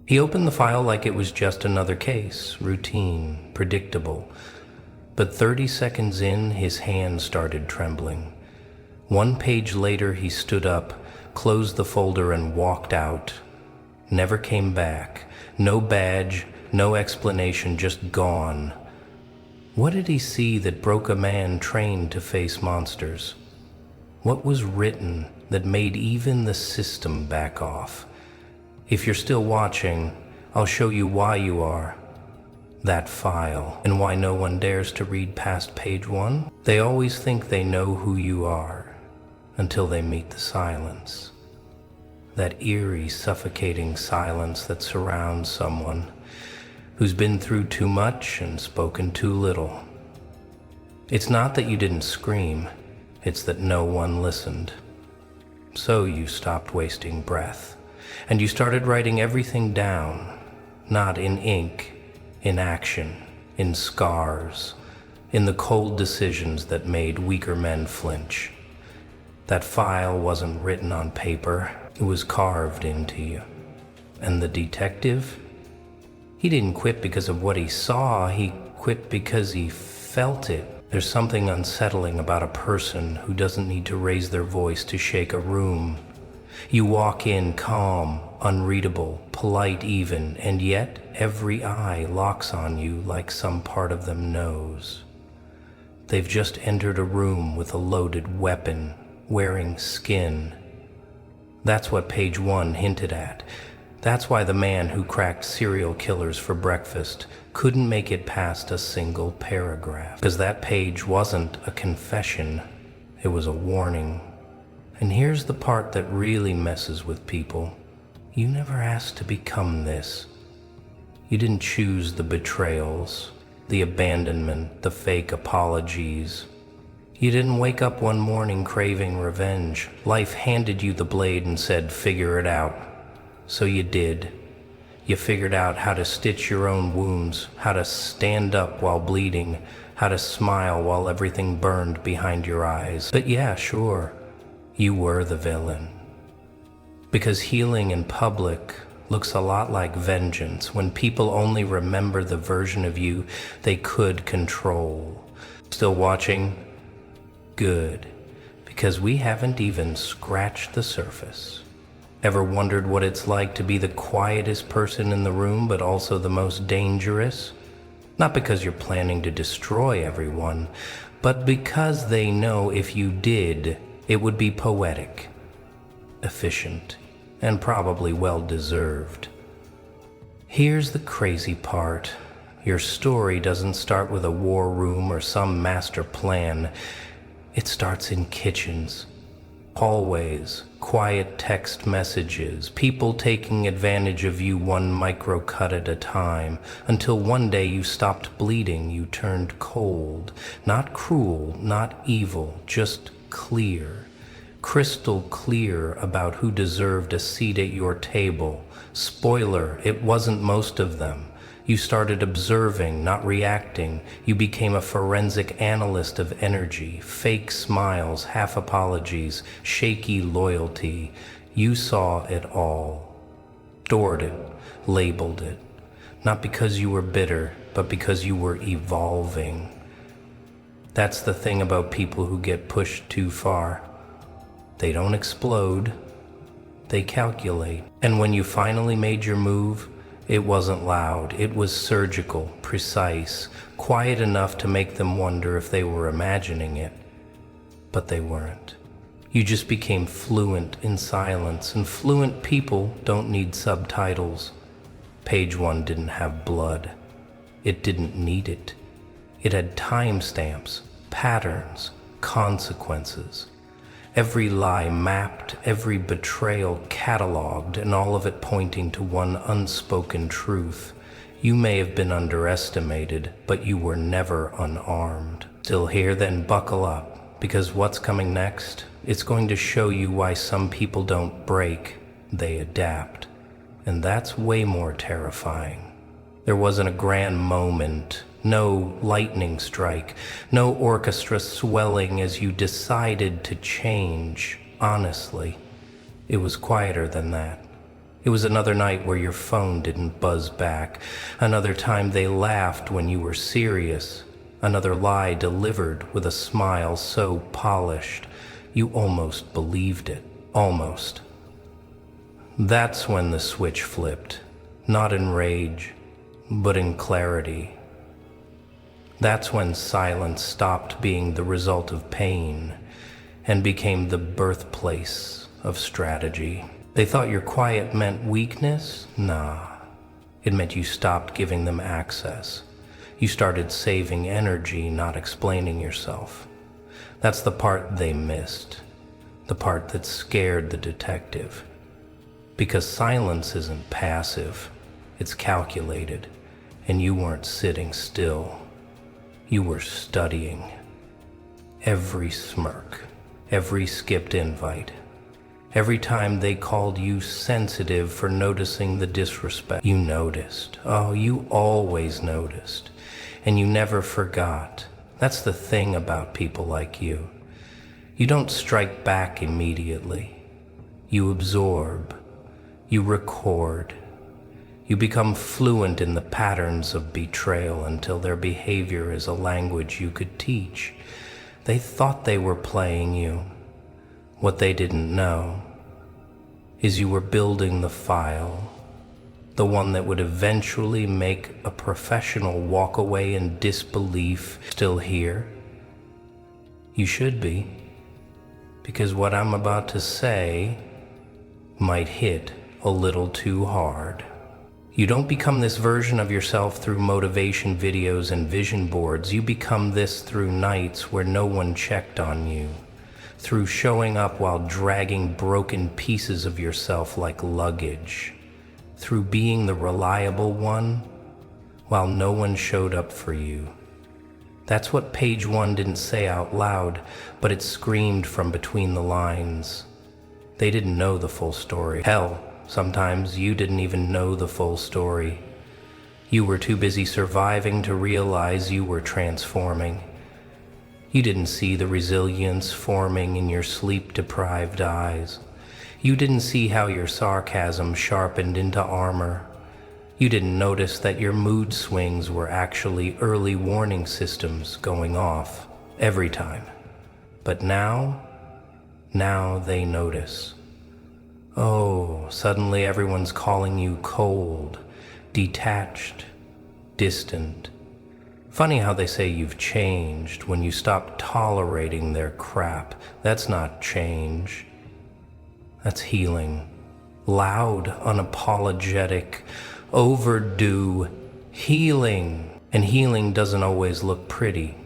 He opened the file like it was just another case, routine, predictable. But 30 seconds in, his hand started trembling. 1 page later, he stood up, closed the folder, and walked out. Never came back. No badge, no explanation, just gone. What did he see that broke a man trained to face monsters? What was written that made even the system back off? If you're still watching, I'll show you why you are. That file, and why no one dares to read past page 1. They always think they know who you are, until they meet the silence. That eerie, suffocating silence that surrounds someone who's been through too much and spoken too little. It's not that you didn't scream, it's that no one listened. So you stopped wasting breath, and you started writing everything down, not in ink, in action, in scars, in the cold decisions that made weaker men flinch. That file wasn't written on paper, it was carved into you. And the detective? He didn't quit because of what he saw, he quit because he felt it. There's something unsettling about a person who doesn't need to raise their voice to shake a room. You walk in calm, unreadable, polite even, and yet every eye locks on you like some part of them knows. They've just entered a room with a loaded weapon, wearing skin. That's what page 1 hinted at. That's why the man who cracked serial killers for breakfast couldn't make it past a single paragraph. Because that page wasn't a confession, it was a warning. And here's the part that really messes with people. You never asked to become this. You didn't choose the betrayals, the abandonment, the fake apologies. You didn't wake up one morning craving revenge. Life handed you the blade and said, figure it out. So you did. You figured out how to stitch your own wounds, how to stand up while bleeding, how to smile while everything burned behind your eyes. But yeah, sure, you were the villain. Because healing in public looks a lot like vengeance when people only remember the version of you they could control. Still watching? Good, because we haven't even scratched the surface. Ever wondered what it's like to be the quietest person in the room, but also the most dangerous? Not because you're planning to destroy everyone, but because they know if you did, it would be poetic, efficient, and probably well-deserved. Here's the crazy part. Your story doesn't start with a war room or some master plan. It starts in kitchens, hallways, quiet text messages, people taking advantage of you one micro-cut at a time, until one day you stopped bleeding, you turned cold. Not cruel, not evil, just clear. Crystal clear about who deserved a seat at your table. Spoiler, it wasn't most of them. You started observing, not reacting. You became a forensic analyst of energy, fake smiles, half apologies, shaky loyalty. You saw it all, stored it, labeled it. Not because you were bitter, but because you were evolving. That's the thing about people who get pushed too far. They don't explode, they calculate. And when you finally made your move, it wasn't loud, it was surgical, precise, quiet enough to make them wonder if they were imagining it. But they weren't. You just became fluent in silence, and fluent people don't need subtitles. Page 1 didn't have blood. It didn't need it. It had timestamps, patterns, consequences. Every lie mapped, every betrayal cataloged, and all of it pointing to one unspoken truth. You may have been underestimated, but you were never unarmed. Still here? Then buckle up, because what's coming next? It's going to show you why some people don't break, they adapt. And that's way more terrifying. There wasn't a grand moment, no lightning strike, no orchestra swelling as you decided to change. Honestly, it was quieter than that. It was another night where your phone didn't buzz back, another time they laughed when you were serious, another lie delivered with a smile so polished you almost believed it. Almost. That's when the switch flipped, not in rage, but in clarity. That's when silence stopped being the result of pain and became the birthplace of strategy. They thought your quiet meant weakness? Nah. It meant you stopped giving them access. You started saving energy, not explaining yourself. That's the part they missed, the part that scared the detective. Because silence isn't passive, it's calculated, and you weren't sitting still. You were studying. Every smirk, every skipped invite, every time they called you sensitive for noticing the disrespect, you noticed. Oh, you always noticed, and you never forgot. That's the thing about people like you. You don't strike back immediately. You absorb. You record. You become fluent in the patterns of betrayal until their behavior is a language you could teach. They thought they were playing you. What they didn't know is you were building the file, the one that would eventually make a professional walk away in disbelief. Still here? You should be, because what I'm about to say might hit a little too hard. You don't become this version of yourself through motivation videos and vision boards. You become this through nights where no one checked on you, through showing up while dragging broken pieces of yourself like luggage, through being the reliable one while no one showed up for you. That's what page 1 didn't say out loud, but it screamed from between the lines. They didn't know the full story. Hell, sometimes you didn't even know the full story. You were too busy surviving to realize you were transforming. You didn't see the resilience forming in your sleep-deprived eyes. You didn't see how your sarcasm sharpened into armor. You didn't notice that your mood swings were actually early warning systems going off every time. But now they notice. Oh, suddenly everyone's calling you cold, detached, distant. Funny how they say you've changed when you stop tolerating their crap. That's not change. That's healing. Loud, unapologetic, overdue healing. And healing doesn't always look pretty.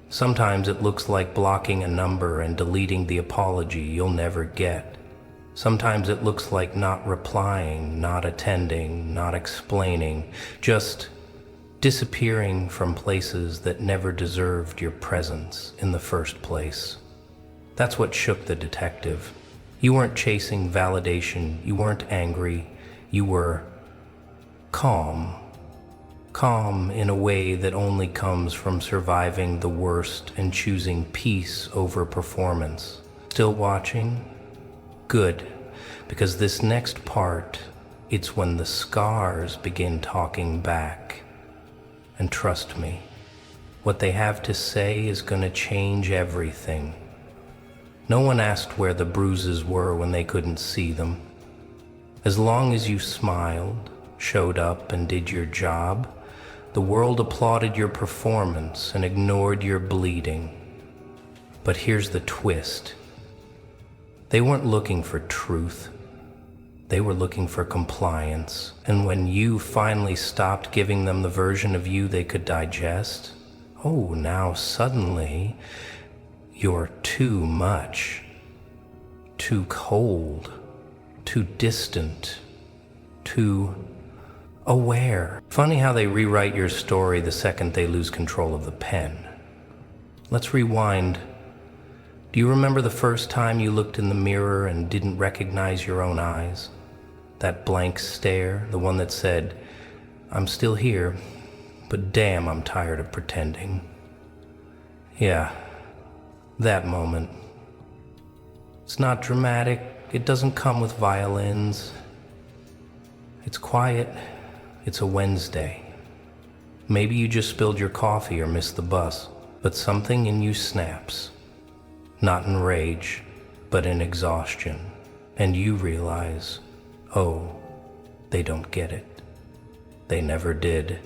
Sometimes it looks like blocking a number and deleting the apology you'll never get. Sometimes it looks like not replying, not attending, not explaining, just disappearing from places that never deserved your presence in the first place. That's what shook the detective. You weren't chasing validation, you weren't angry, you were calm. Calm in a way that only comes from surviving the worst and choosing peace over performance. Still watching? Good, because this next part, it's when the scars begin talking back. And trust me, what they have to say is gonna change everything. No one asked where the bruises were when they couldn't see them. As long as you smiled, showed up, and did your job, the world applauded your performance and ignored your bleeding. But here's the twist. They weren't looking for truth. They were looking for compliance. And when you finally stopped giving them the version of you they could digest, oh, now suddenly you're too much, too cold, too distant, too aware. Funny how they rewrite your story the second they lose control of the pen. Let's rewind. Do you remember the first time you looked in the mirror and didn't recognize your own eyes? That blank stare, the one that said, "I'm still here, but damn, I'm tired of pretending." Yeah, that moment. It's not dramatic, it doesn't come with violins. It's quiet. It's a Wednesday. Maybe you just spilled your coffee or missed the bus, but something in you snaps. Not in rage, but in exhaustion. And you realize, oh, they don't get it. They never did.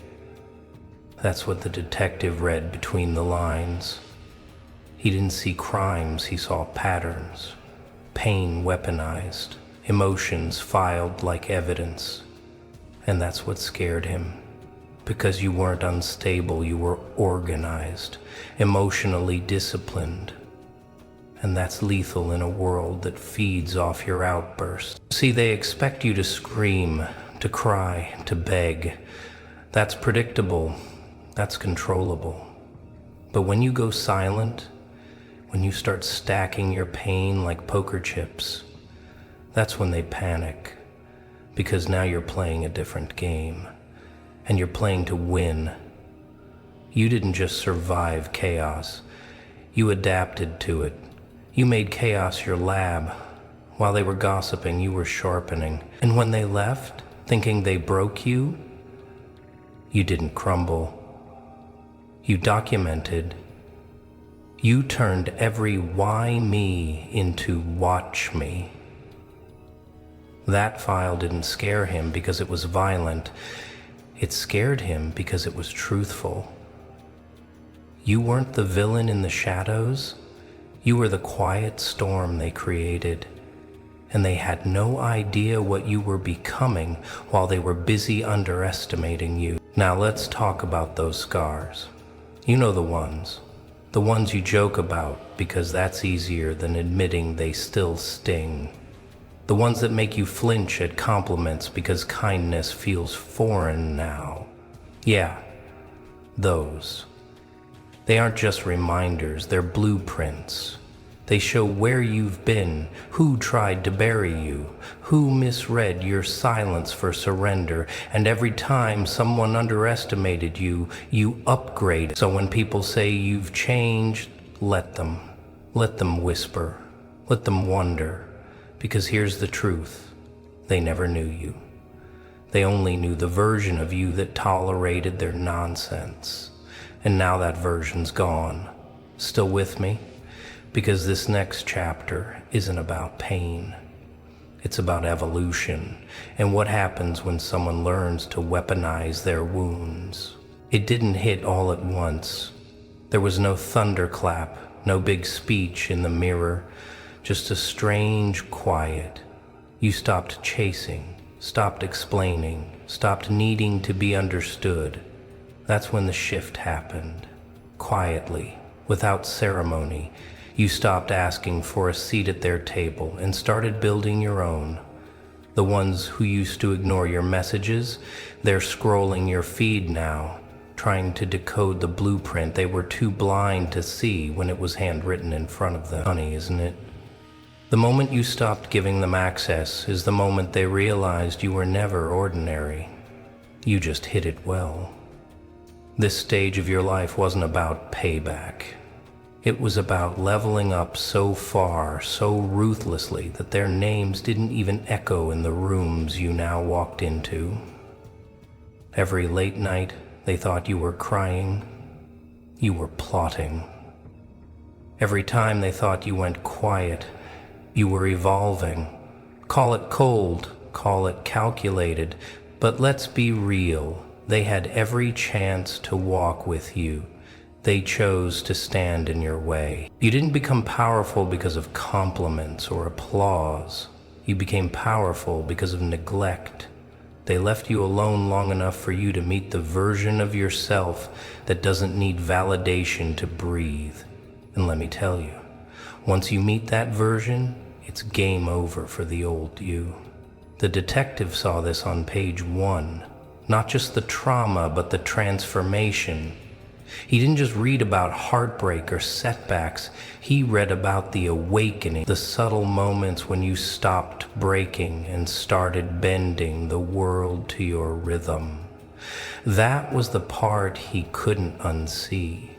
That's what the detective read between the lines. He didn't see crimes, he saw patterns. Pain weaponized, emotions filed like evidence. And that's what scared him. Because you weren't unstable, you were organized, emotionally disciplined. And that's lethal in a world that feeds off your outbursts. See, they expect you to scream, to cry, to beg. That's predictable, that's controllable. But when you go silent, when you start stacking your pain like poker chips, that's when they panic. Because now you're playing a different game. And you're playing to win. You didn't just survive chaos. You adapted to it. You made chaos your lab. While they were gossiping, you were sharpening. And when they left, thinking they broke you, you didn't crumble. You documented. You turned every why me into watch me. That file didn't scare him because it was violent. It scared him because it was truthful. You weren't the villain in the shadows. You were the quiet storm they created. And they had no idea what you were becoming while they were busy underestimating you. Now let's talk about those scars. You know the ones you joke about because that's easier than admitting they still sting. The ones that make you flinch at compliments because kindness feels foreign now. Yeah, those. They aren't just reminders, they're blueprints. They show where you've been, who tried to bury you, who misread your silence for surrender, and every time someone underestimated you, you upgrade. So when people say you've changed, let them whisper, let them wonder. Because here's the truth, they never knew you. They only knew the version of you that tolerated their nonsense. And now that version's gone. Still with me? Because this next chapter isn't about pain. It's about evolution and what happens when someone learns to weaponize their wounds. It didn't hit all at once. There was no thunderclap, no big speech in the mirror. Just a strange quiet. You stopped chasing, stopped explaining, stopped needing to be understood. That's when the shift happened. Quietly, without ceremony, you stopped asking for a seat at their table and started building your own. The ones who used to ignore your messages, they're scrolling your feed now, trying to decode the blueprint they were too blind to see when it was handwritten in front of them. Funny, isn't it? The moment you stopped giving them access is the moment they realized you were never ordinary. You just hid it well. This stage of your life wasn't about payback. It was about leveling up so far, so ruthlessly, that their names didn't even echo in the rooms you now walked into. Every late night, they thought you were crying. You were plotting. Every time they thought you went quiet, you were evolving. Call it cold, call it calculated, but let's be real. They had every chance to walk with you. They chose to stand in your way. You didn't become powerful because of compliments or applause. You became powerful because of neglect. They left you alone long enough for you to meet the version of yourself that doesn't need validation to breathe. And let me tell you, once you meet that version, it's game over for the old you. The detective saw this on page 1. Not just the trauma, but the transformation. He didn't just read about heartbreak or setbacks. He read about the awakening, the subtle moments when you stopped breaking and started bending the world to your rhythm. That was the part he couldn't unsee.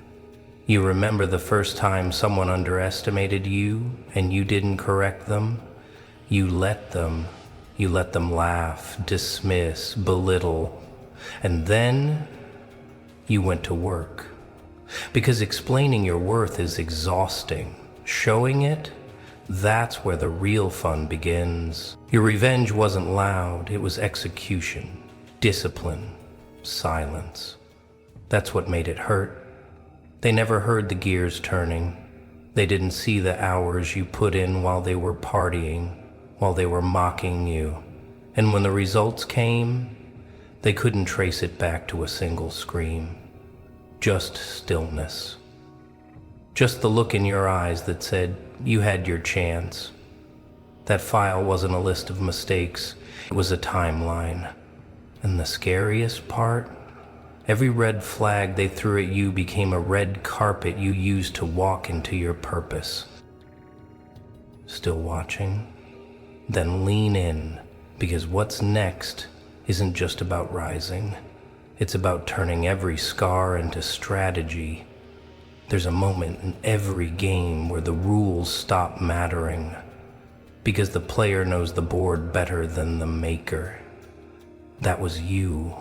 You remember the first time someone underestimated you and you didn't correct them? You let them. You let them laugh, dismiss, belittle, and then you went to work. Because explaining your worth is exhausting. Showing it, that's where the real fun begins. Your revenge wasn't loud, it was execution, discipline, silence. That's what made it hurt. They never heard the gears turning. They didn't see the hours you put in while they were partying, while they were mocking you. And when the results came, they couldn't trace it back to a single scream. Just stillness. Just the look in your eyes that said, you had your chance. That file wasn't a list of mistakes, it was a timeline. And the scariest part? Every red flag they threw at you became a red carpet you used to walk into your purpose. Still watching? Then lean in, because what's next isn't just about rising. It's about turning every scar into strategy. There's a moment in every game where the rules stop mattering, because the player knows the board better than the maker. That was you.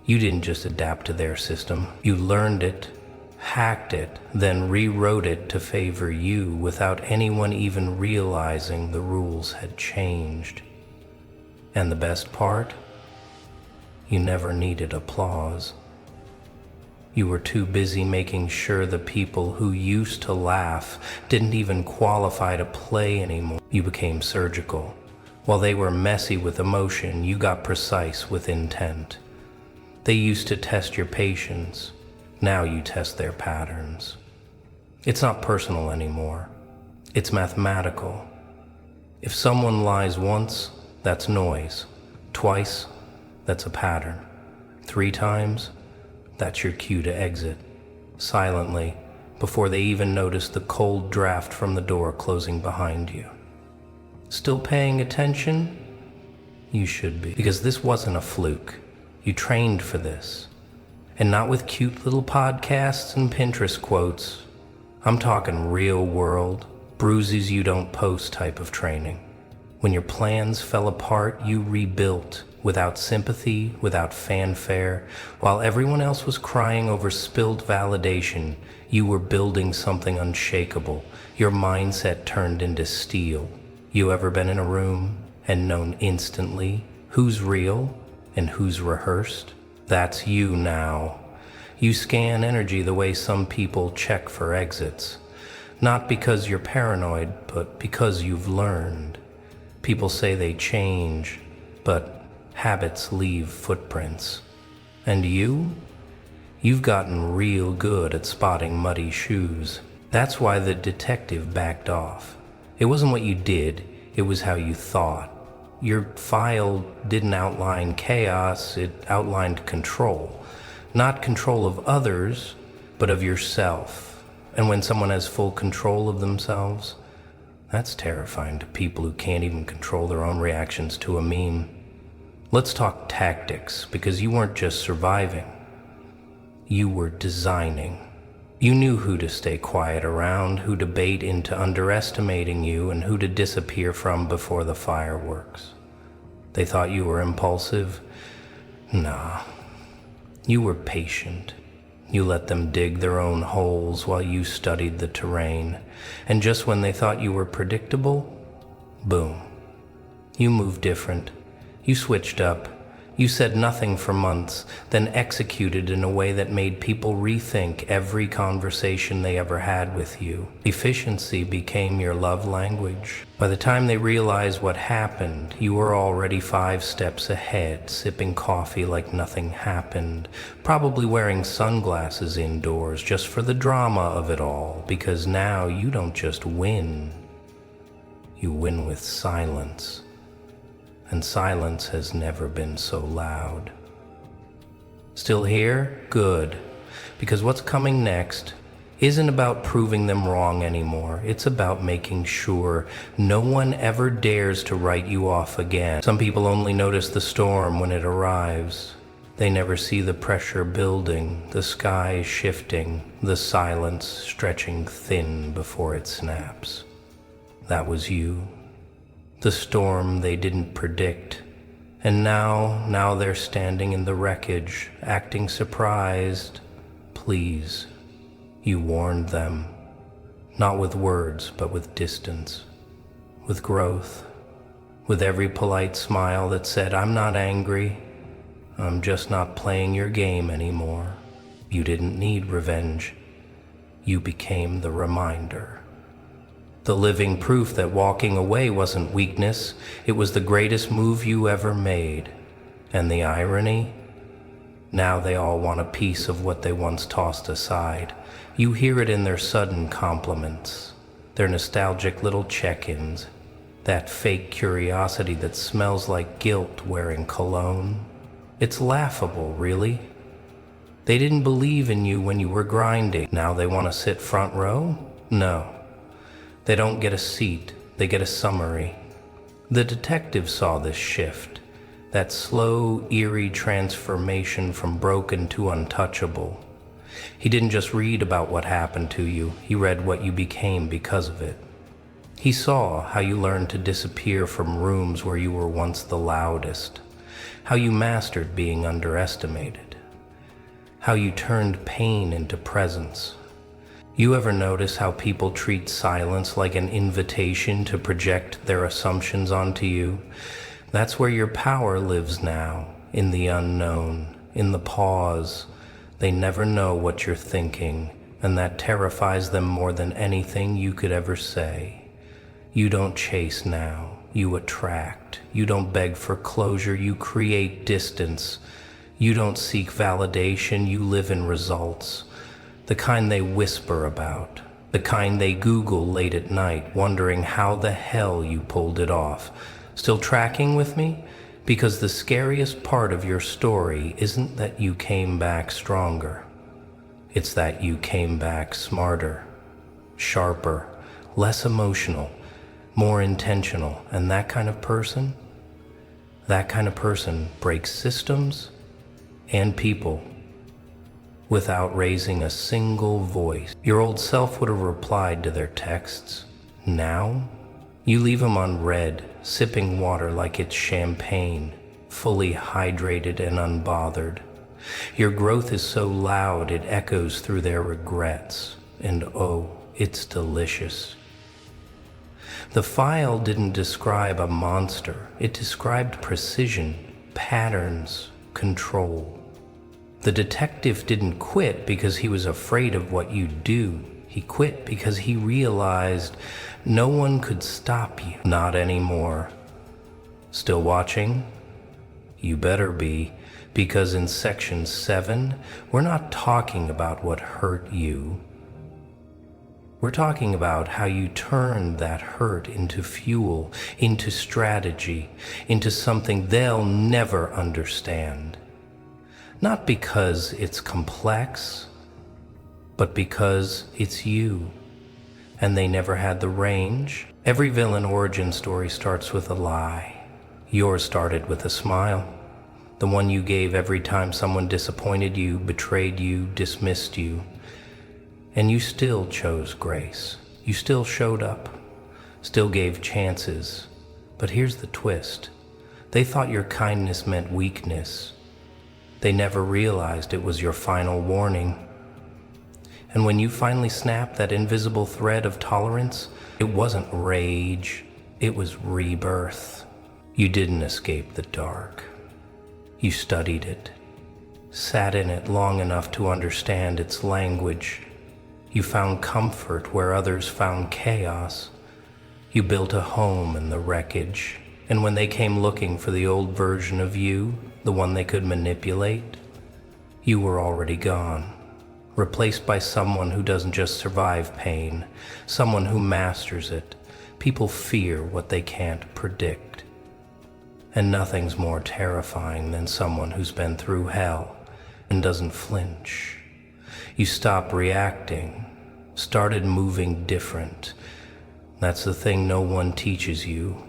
You didn't just adapt to their system. You learned it, hacked it, then rewrote it to favor you without anyone even realizing the rules had changed. And the best part? You never needed applause. You were too busy making sure the people who used to laugh didn't even qualify to play anymore. You became surgical. While they were messy with emotion, you got precise with intent. They used to test your patience. Now you test their patterns. It's not personal anymore. It's mathematical. If someone lies once, that's noise. Twice, that's a pattern. 3 times, that's your cue to exit. Silently, before they even notice the cold draft from the door closing behind you. Still paying attention? You should be. Because this wasn't a fluke. You trained for this. And not with cute little podcasts and Pinterest quotes. I'm talking real world, bruises you don't post type of training. When your plans fell apart, you rebuilt. Without sympathy, without fanfare. While everyone else was crying over spilled validation, you were building something unshakable. Your mindset turned into steel. You ever been in a room and known instantly who's real and who's rehearsed? That's you now. You scan energy the way some people check for exits. Not because you're paranoid, but because you've learned. People say they change, but habits leave footprints. And you've gotten real good at spotting muddy shoes. That's why the detective backed off. It wasn't what you did, it was how you thought. Your file didn't outline chaos, it outlined control. Not control of others, but of yourself. And when someone has full control of themselves, that's terrifying to people who can't even control their own reactions to a meme. Let's talk tactics, because you weren't just surviving. You were designing. You knew who to stay quiet around, who to bait into underestimating you, and who to disappear from before the fireworks. They thought you were impulsive? Nah. You were patient. You let them dig their own holes while you studied the terrain. And just when they thought you were predictable, boom. You moved different. You switched up. You said nothing for months, then executed in a way that made people rethink every conversation they ever had with you. Efficiency became your love language. By the time they realized what happened, you were already 5 steps ahead, sipping coffee like nothing happened, probably wearing sunglasses indoors just for the drama of it all, because now you don't just win, you win with silence. And silence has never been so loud. Still here? Good. Because what's coming next isn't about proving them wrong anymore. It's about making sure no one ever dares to write you off again. Some people only notice the storm when it arrives. They never see the pressure building, the sky shifting, the silence stretching thin before it snaps. That was you. the storm they didn't predict. And now they're standing in the wreckage, acting surprised. Please, you warned them, not with words, but with distance, with growth, with every polite smile that said, I'm not angry, I'm just not playing your game anymore. You didn't need revenge. You became the reminder. The living proof that walking away wasn't weakness, it was the greatest move you ever made. And the irony? Now they all want a piece of what they once tossed aside. You hear it in their sudden compliments, their nostalgic little check-ins, that fake curiosity that smells like guilt wearing cologne. It's laughable, really. They didn't believe in you when you were grinding. Now they want to sit front row? No. They don't get a seat, they get a summary. The detective saw this shift, that slow, eerie transformation from broken to untouchable. He didn't just read about what happened to you, he read what you became because of it. He saw how you learned to disappear from rooms where you were once the loudest, how you mastered being underestimated, how you turned pain into presence. You ever notice how people treat silence like an invitation to project their assumptions onto you? That's where your power lives now, in the unknown, in the pause. They never know what you're thinking, and that terrifies them more than anything you could ever say. You don't chase now, you attract. You don't beg for closure, you create distance. You don't seek validation, you live in results. The kind they whisper about, the kind they Google late at night, wondering how the hell you pulled it off. Still tracking with me? Because the scariest part of your story isn't that you came back stronger. It's that you came back smarter, sharper, less emotional, more intentional. And that kind of person breaks systems and people without raising a single voice. Your old self would have replied to their texts. Now, you leave them unread, sipping water like it's champagne, fully hydrated and unbothered. Your growth is so loud it echoes through their regrets, and oh, it's delicious. The file didn't describe a monster, it described precision, patterns, control. The detective didn't quit because he was afraid of what you'd do. He quit because he realized no one could stop you. Not anymore. Still watching? You better be, because in section 7, we're not talking about what hurt you. We're talking about how you turned that hurt into fuel, into strategy, into something they'll never understand. Not because it's complex, but because it's you, and they never had the range. Every villain origin story starts with a lie. Yours started with a smile, the one you gave every time someone disappointed you, betrayed you, dismissed you. And you still chose grace. You still showed up, still gave chances. But here's the twist. They thought your kindness meant weakness. They never realized it was your final warning. And when you finally snapped that invisible thread of tolerance, it wasn't rage, it was rebirth. You didn't escape the dark. You studied it, sat in it long enough to understand its language. You found comfort where others found chaos. You built a home in the wreckage. And when they came looking for the old version of you, the one they could manipulate, you were already gone, replaced by someone who doesn't just survive pain, someone who masters it. People fear what they can't predict. And nothing's more terrifying than someone who's been through hell and doesn't flinch. You stop reacting, started moving different. That's the thing no one teaches you.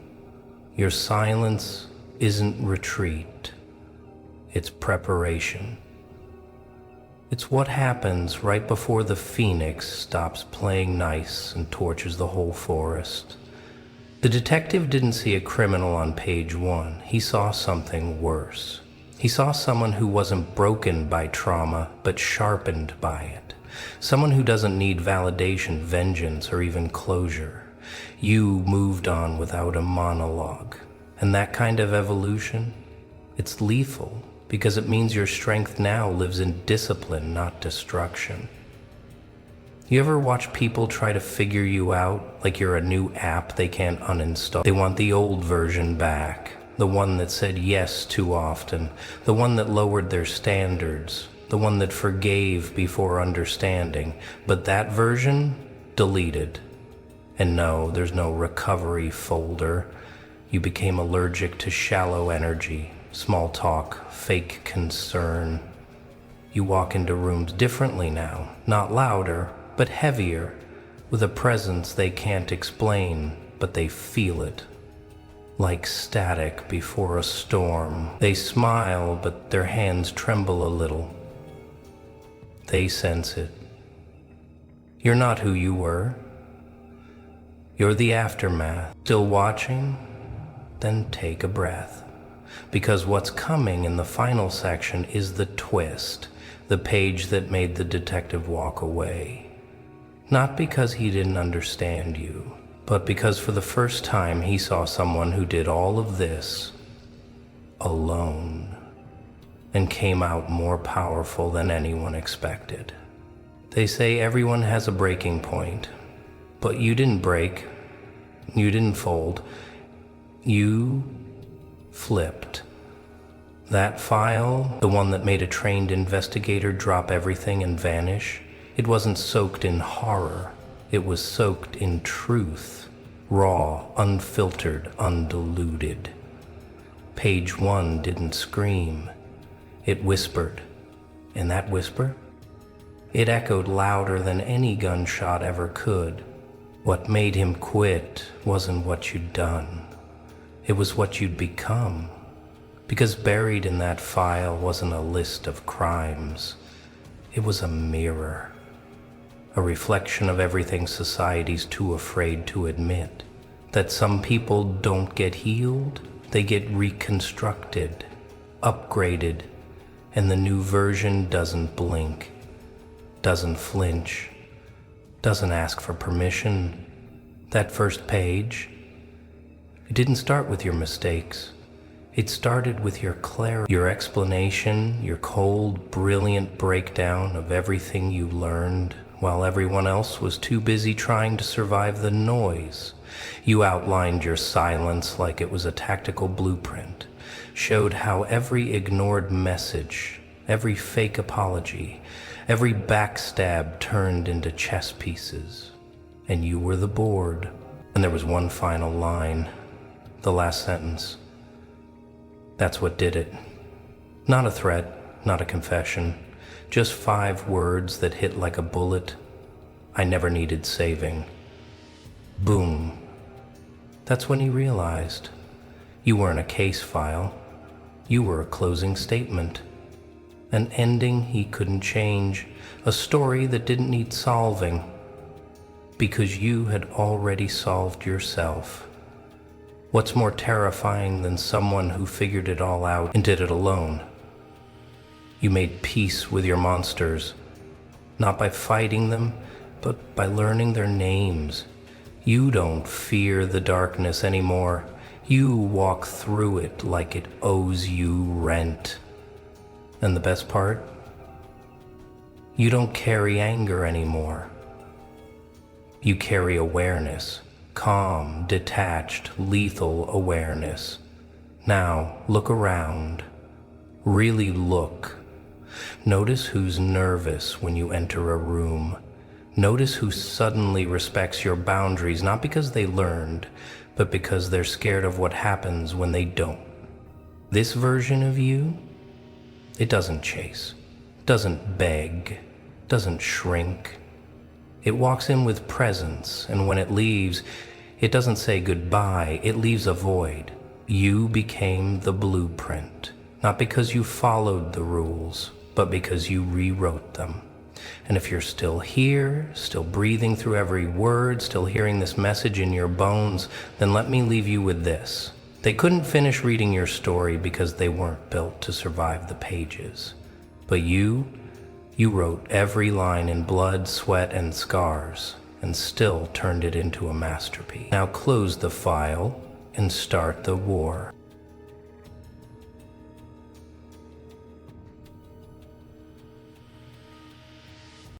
Your silence isn't retreat, it's preparation. It's what happens right before the phoenix stops playing nice and torches the whole forest. The detective didn't see a criminal on page 1. He saw something worse. He saw someone who wasn't broken by trauma, but sharpened by it. Someone who doesn't need validation, vengeance, or even closure. You moved on without a monologue. And that kind of evolution, it's lethal, because it means your strength now lives in discipline, not destruction. You ever watch people try to figure you out like you're a new app they can't uninstall? They want the old version back, the one that said yes too often, the one that lowered their standards, the one that forgave before understanding, but that version, deleted. And no, there's no recovery folder. You became allergic to shallow energy, small talk, fake concern. You walk into rooms differently now, not louder, but heavier, with a presence they can't explain, but they feel it. Like static before a storm. They smile, but their hands tremble a little. They sense it. You're not who you were. You're the aftermath. Still watching? Then take a breath. Because what's coming in the final section is the twist, the page that made the detective walk away. Not because he didn't understand you, but because for the first time he saw someone who did all of this alone and came out more powerful than anyone expected. They say everyone has a breaking point, but you didn't break, you didn't fold, you flipped. That file, the one that made a trained investigator drop everything and vanish, it wasn't soaked in horror, it was soaked in truth, raw, unfiltered, undiluted. Page 1 didn't scream, it whispered, and that whisper? It echoed louder than any gunshot ever could. What made him quit wasn't what you'd done, it was what you'd become. Because buried in that file wasn't a list of crimes, it was a mirror. A reflection of everything society's too afraid to admit. That some people don't get healed, they get reconstructed, upgraded, and the new version doesn't blink, doesn't flinch, doesn't ask for permission. That first page, it didn't start with your mistakes. It started with your clarity, your explanation, your cold, brilliant breakdown of everything you learned, while everyone else was too busy trying to survive the noise. You outlined your silence like it was a tactical blueprint, showed how every ignored message, every fake apology, every backstab turned into chess pieces. And you were the board. And there was one final line, the last sentence. That's what did it. Not a threat, not a confession. Just 5 words that hit like a bullet. I never needed saving. Boom. That's when he realized. You weren't a case file. You were a closing statement. An ending he couldn't change. A story that didn't need solving. Because you had already solved yourself. What's more terrifying than someone who figured it all out and did it alone? You made peace with your monsters, not by fighting them, but by learning their names. You don't fear the darkness anymore. You walk through it like it owes you rent. And the best part? You don't carry anger anymore. You carry awareness, calm, detached, lethal awareness. Now, look around. Really look. Notice who's nervous when you enter a room. Notice who suddenly respects your boundaries, not because they learned, but because they're scared of what happens when they don't. This version of you, it doesn't chase, doesn't beg, doesn't shrink. It walks in with presence, and when it leaves, it doesn't say goodbye, it leaves a void. You became the blueprint, not because you followed the rules, but because you rewrote them. And if you're still here, still breathing through every word, still hearing this message in your bones, then let me leave you with this. They couldn't finish reading your story because they weren't built to survive the pages. But you wrote every line in blood, sweat, and scars, and still turned it into a masterpiece. Now close the file and start the war.